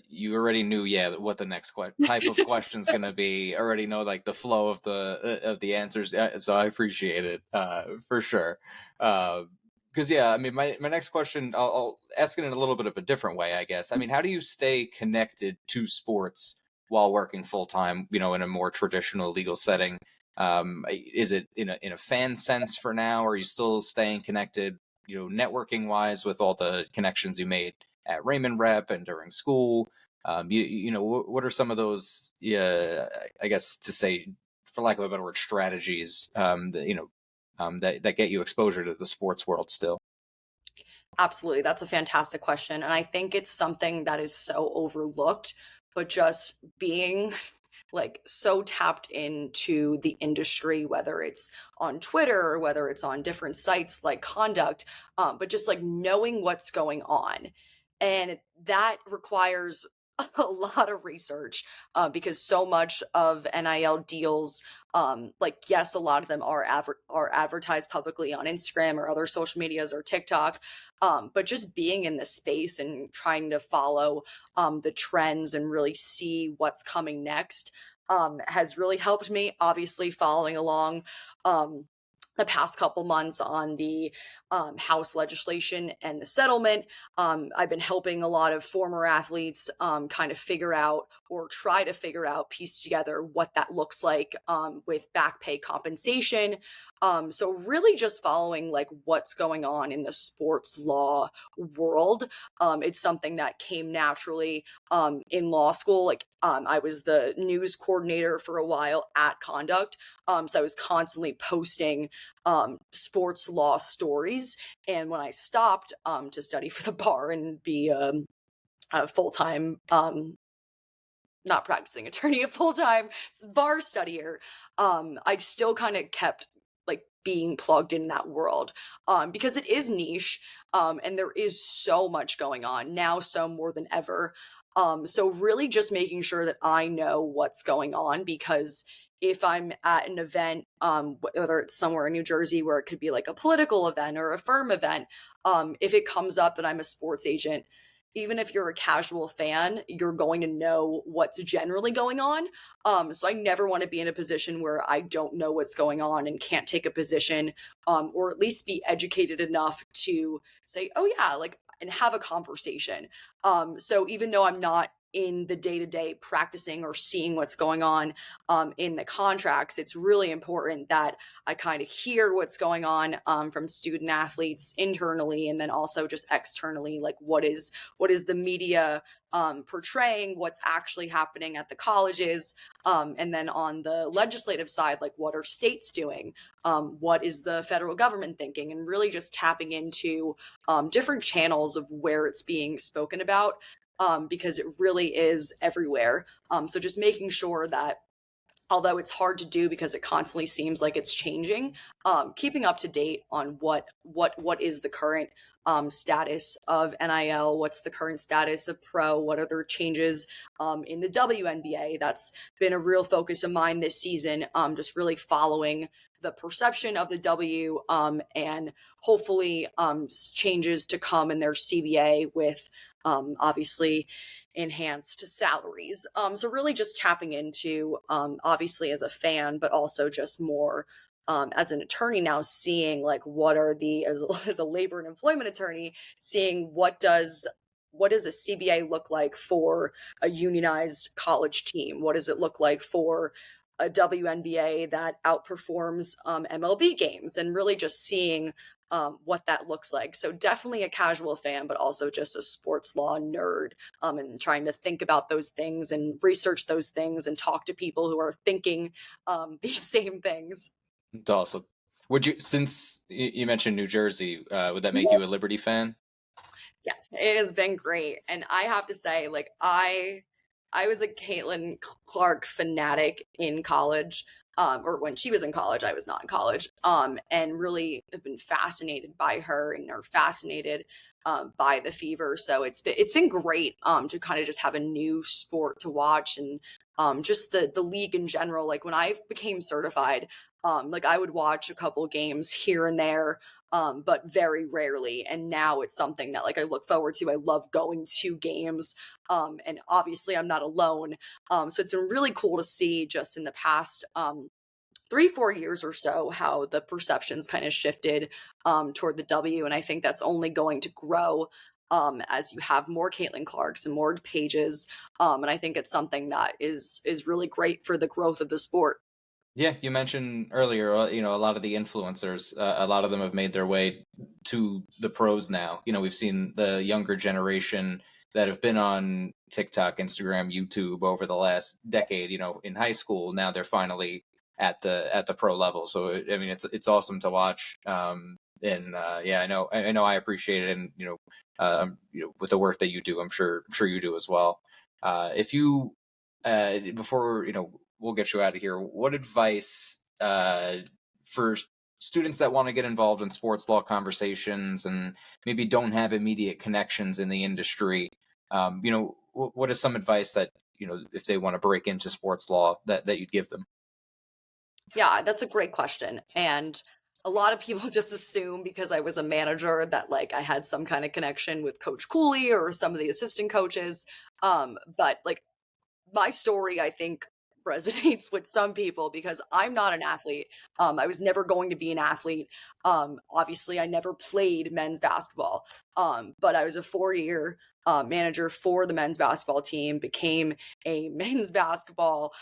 you already knew, yeah, what the next type of question is going to be. Already know like the flow of the answers, so I appreciate it for sure. Because yeah, I mean, my next question, I'll ask it in a little bit of a different way, I guess. I mean, how do you stay connected to sports while working full time? You know, in a more traditional legal setting. Is it in a fan sense for now? Or are you still staying connected, networking wise with all the connections you made at Raymond Rep and during school? What are some of those, yeah, I guess to say, for lack of a better word, strategies, that get you exposure to the sports world still? Absolutely. That's a fantastic question. And I think it's something that is so overlooked, but just being like so tapped into the industry, whether it's on Twitter or whether it's on different sites like Conduct, but just like knowing what's going on. And that requires a lot of research, because so much of NIL deals, like yes, a lot of them are advertised publicly on Instagram or other social medias or TikTok, but just being in the space and trying to follow the trends and really see what's coming next has really helped me. Obviously, following along the past couple months on the House legislation and the settlement, I've been helping a lot of former athletes kind of figure out or try to figure out, piece together what that looks like with back pay compensation. So really just following like what's going on in the sports law world. It's something that came naturally in law school. Like I was the news coordinator for a while at Conduct. So I was constantly posting sports law stories. And when I stopped to study for the bar and be a full-time, not practicing attorney, a full-time bar studier, I still kind of kept like being plugged in that world, because it is niche, and there is so much going on now, so more than ever. So really just making sure that I know what's going on, because if I'm at an event, whether it's somewhere in New Jersey where it could be like a political event or a firm event, if it comes up that I'm a sports agent, even if you're a casual fan, you're going to know what's generally going on. So I never want to be in a position where I don't know what's going on and can't take a position, or at least be educated enough to say, oh yeah, like, and have a conversation. So even though I'm not in the day-to-day practicing or seeing what's going on in the contracts, it's really important that I kind of hear what's going on from student athletes internally, and then also just externally, like what is the media portraying, what's actually happening at the colleges, and then on the legislative side, like what are states doing, what is the federal government thinking, and really just tapping into different channels of where it's being spoken about, because it really is everywhere. So just making sure that, although it's hard to do because it constantly seems like it's changing, keeping up to date on what is the current status of NIL, what's the current status of pro, what are the changes in the WNBA. That's been a real focus of mine this season, just really following the perception of the W, and hopefully changes to come in their CBA with obviously enhanced salaries. So really just tapping into, obviously as a fan, but also just more as an attorney now, seeing like what are the, as a labor and employment attorney, seeing what does a CBA look like for a unionized college team? What does it look like for a WNBA that outperforms MLB games? And really just seeing what that looks like. So definitely a casual fan, but also just a sports law nerd, and trying to think about those things and research those things and talk to people who are thinking these same things. It's awesome. Would you, since you mentioned New Jersey, would that make you a Liberty fan? Yes, it has been great. And I have to say, like, I was a Caitlin Clark fanatic in college. or when she was in college. I was not in college, and really have been fascinated by her and are fascinated by the Fever. So it's been great to kind of just have a new sport to watch, and just the league in general. Like when I became certified, like I would watch a couple games here and there, but very rarely. And now it's something that like I look forward to. I love going to games, and obviously I'm not alone. So it's been really cool to see just in the past 3-4 years or so how the perceptions kind of shifted toward the W, and I think that's only going to grow as you have more Caitlin Clarks and more pages, and I think it's something that is really great for the growth of the sport. Yeah, you mentioned earlier, a lot of the influencers, a lot of them have made their way to the pros now. We've seen the younger generation that have been on TikTok, Instagram, YouTube over the last decade. In high school, now they're finally at the pro level. So I mean, it's awesome to watch. And yeah, I know I appreciate it, and with the work that you do, I'm sure you do as well. If you before we'll get you out of here. What advice for students that want to get involved in sports law conversations and maybe don't have immediate connections in the industry? What is some advice that if they want to break into sports law that you'd give them? Yeah, that's a great question. And a lot of people just assume because I was a manager that like I had some kind of connection with Coach Cooley or some of the assistant coaches. But like my story, I think, resonates with some people because I'm not an athlete. I was never going to be an athlete. Obviously, I never played men's basketball, but I was a 4-year manager for the men's basketball team, became a men's basketball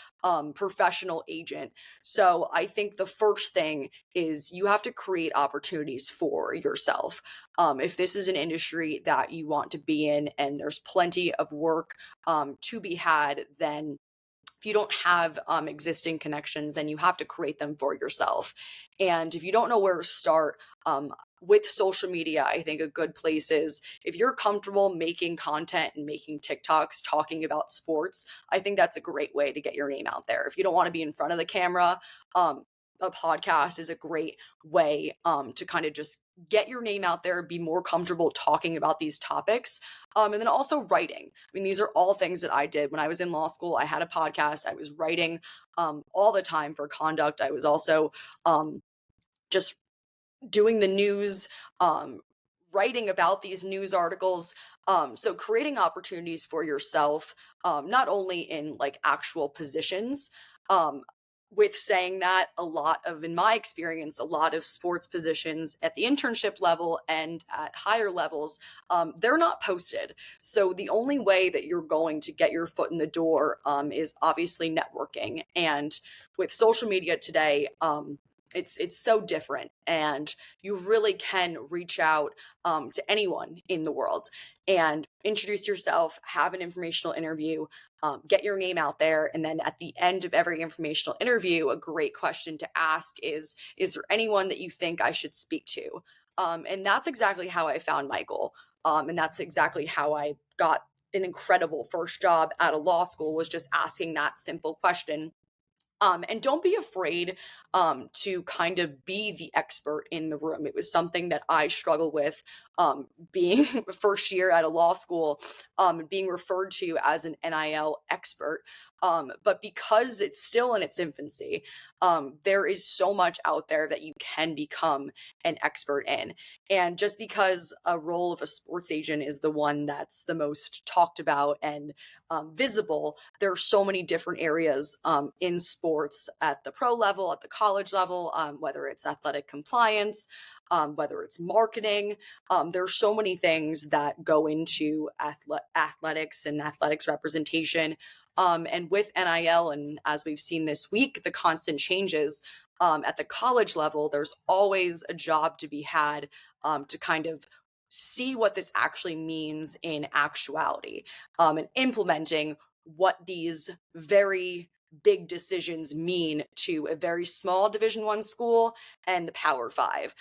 professional agent. So I think the first thing is you have to create opportunities for yourself. If this is an industry that you want to be in and there's plenty of work to be had, then if you don't have existing connections, then you have to create them for yourself. And if you don't know where to start with social media, I think a good place is if you're comfortable making content and making TikToks talking about sports, I think that's a great way to get your name out there. If you don't want to be in front of the camera, a podcast is a great way to kind of just get your name out there, be more comfortable talking about these topics. And then also writing. I mean, these are all things that I did when I was in law school. I had a podcast. I was writing all the time for Conduct. I was also just doing the news, writing about these news articles. So creating opportunities for yourself, not only in like actual positions. With saying that, in my experience, a lot of sports positions at the internship level and at higher levels, they're not posted. So the only way that you're going to get your foot in the door is obviously networking. And with social media today, it's so different, and you really can reach out to anyone in the world and introduce yourself, have an informational interview, get your name out there, and then at the end of every informational interview, a great question to ask is there anyone that you think I should speak to? And that's exactly how I found Michael, and that's exactly how I got an incredible first job at a law school, was just asking that simple question. And don't be afraid to kind of be the expert in the room. It was something that I struggle with, being first year at a law school, being referred to as an NIL expert. But because it's still in its infancy, there is so much out there that you can become an expert in. And just because a role of a sports agent is the one that's the most talked about and visible, there are so many different areas in sports at the pro level, at the college level, whether it's athletic compliance, whether it's marketing. There are so many things that go into athletics and athletics representation. And with NIL, and as we've seen this week, the constant changes at the college level, there's always a job to be had to kind of see what this actually means in actuality, and implementing what these very big decisions mean to a very small Division 1 school and the Power Five.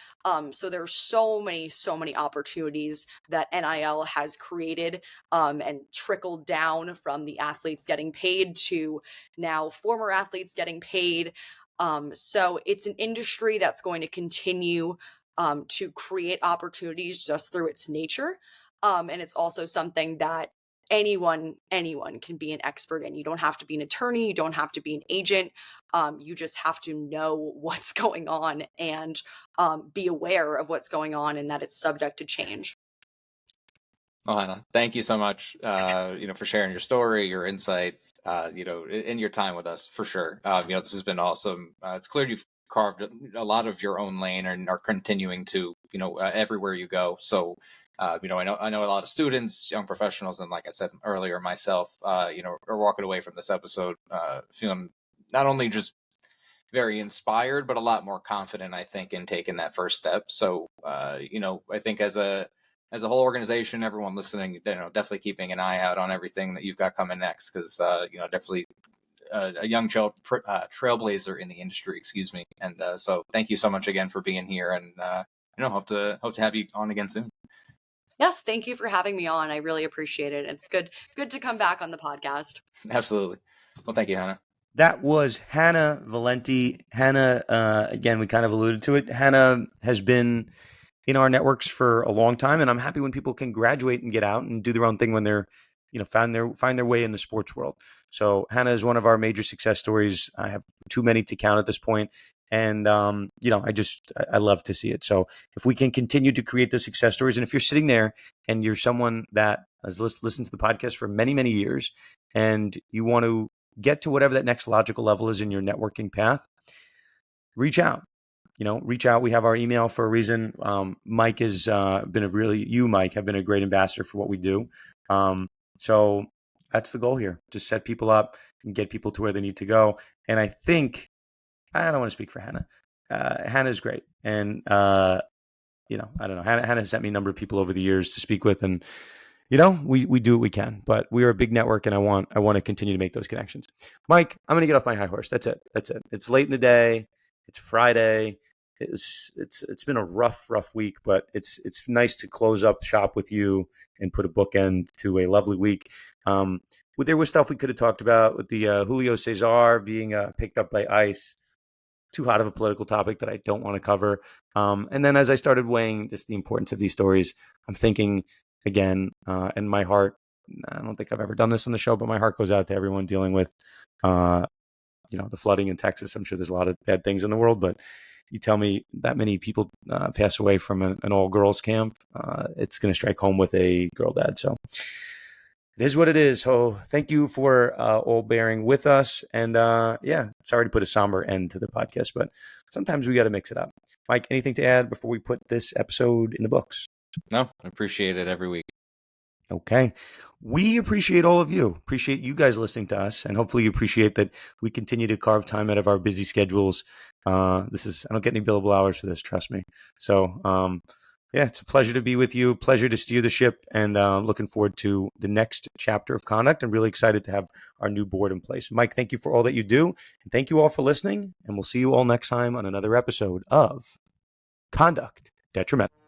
So there's so many opportunities that NIL has created, and trickled down from the athletes getting paid to now former athletes getting paid. So it's an industry that's going to continue to create opportunities just through its nature. And it's also something that anyone can be an expert in. You don't have to be an attorney, you don't have to be an agent. You just have to know what's going on and be aware of what's going on and that it's subject to change. Well, Hannah, thank you so much, for sharing your story, your insight, in your time with us, for sure. This has been awesome. It's clear you've carved a lot of your own lane and are continuing to, everywhere you go. So, I know a lot of students, young professionals, and like I said earlier, myself, are walking away from this episode, feeling not only just very inspired, but a lot more confident, I think, in taking that first step. So, I think as a whole organization, everyone listening, definitely keeping an eye out on everything that you've got coming next, because definitely a young trailblazer in the industry, excuse me. And so, thank you so much again for being here, and hope to have you on again soon. Yes, thank you for having me on. I really appreciate it. It's good to come back on the podcast. Absolutely. Well, thank you, Hannah. That was Hannah Valente. Hannah, again, we kind of alluded to it. Hannah has been in our networks for a long time, and I'm happy when people can graduate and get out and do their own thing when they're, find their way in the sports world. So Hannah is one of our major success stories. I have too many to count at this point, and I love to see it. So if we can continue to create those success stories, and if you're sitting there and you're someone that has listened to the podcast for many, many years, and you want to get to whatever that next logical level is in your networking path, reach out. Reach out. We have our email for a reason. Mike has Mike, have been a great ambassador for what we do. So that's the goal here. Just set people up and get people to where they need to go. And I think, I don't want to speak for Hannah. Hannah's great. And, I don't know. Hannah has sent me a number of people over the years to speak with, and we do what we can, but we are a big network, and I want to continue to make those connections. Mike, I'm going to get off my high horse. That's it. It's late in the day. It's Friday. It's been a rough week, but it's nice to close up shop with you and put a bookend to a lovely week. There was stuff we could have talked about with the Julio Cesar being picked up by ICE. Too hot of a political topic that I don't want to cover. And then as I started weighing just the importance of these stories, I'm thinking again, and my heart, I don't think I've ever done this on the show, but my heart goes out to everyone dealing with, the flooding in Texas. I'm sure there's a lot of bad things in the world, but you tell me that many people pass away from an all-girls camp, it's going to strike home with a girl dad. So it is what it is. So thank you for all bearing with us. And sorry to put a somber end to the podcast, but sometimes we got to mix it up. Mike, anything to add before we put this episode in the books? No, I appreciate it every week. Okay. We appreciate all of you. Appreciate you guys listening to us. And hopefully you appreciate that we continue to carve time out of our busy schedules. I don't get any billable hours for this, trust me. So, it's a pleasure to be with you. Pleasure to steer the ship, and looking forward to the next chapter of Conduct. I'm really excited to have our new board in place. Mike, thank you for all that you do. And thank you all for listening. And we'll see you all next time on another episode of Conduct Detrimental.